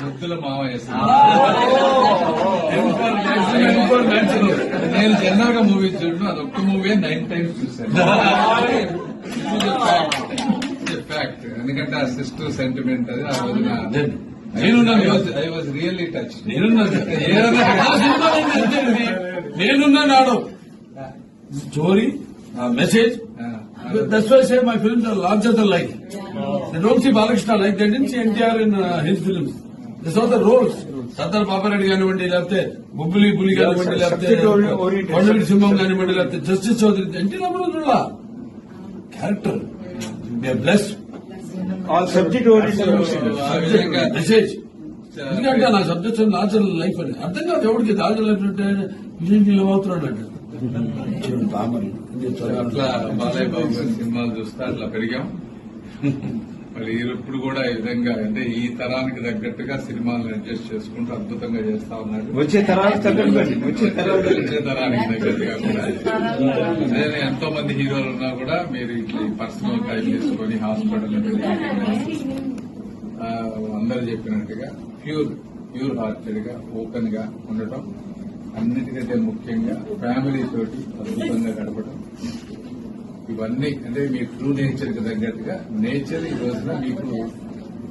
ముద్దుల మామయ్య నేను జనరల్ గా మూవీ చూడను, అది ఒక్క మూవీ 9 times చూశాను. ఫ్యాక్ట్, ఎందుకంటే ఆ సిస్టర్ సెంటిమెంట్ అది ఆ రోజున ఐ వాజ్ రియల్లీ టచ్. నేనున్నాడు story message. That's why I say my films are larger than life. They don't see Balakrishna like they didn't see NTR in his films. They saw the roles. Sardar Papareddy కానివ్వండి, లేకపోతే బుబ్బులి పులి కానివ్వండి, లేకపోతే కొండవీటి సింహం కానివ్వండి, లేకపోతే justice Chowdary, NT Rama Rao character bless all subject message. ఎందుకంటే నా subject natural life అని అర్థం కాదు ఎవరికి. నాచురల్ లైఫ్ అంటే ఇదేంటి ఇలా అవుతున్నాడు అంటే అట్లా బాలయ్య బాబు గారి సినిమాలు చూస్తే అట్లా పెరిగాం. మరి ఇప్పుడు కూడా ఈ విధంగా అంటే ఈ తరానికి తగ్గట్టుగా సినిమాలను అడ్జస్ట్ చేసుకుంటూ అద్భుతంగా చేస్తా ఉన్నాడు. వచ్చే తరానికి తగ్గట్టుగా కూడా అదే ఎంతో మంది హీరోలు ఉన్నా కూడా మీరు ఇట్లా పర్సనల్ టైం తీసుకొని హాస్పిటల్ అందరూ చెప్పినట్టుగా ప్యూర్ హార్టెడ్ గా ఓపెన్ గా ఉండటం, అన్నిటికంటే ముఖ్యంగా ఫ్యామిలీ తోటి అద్భుతంగా గడపడం, ఇవన్నీ అంటే మీ ట్రూ నేచర్ కి తగ్గట్టుగా నేచర్ ఈ రోజున మీకు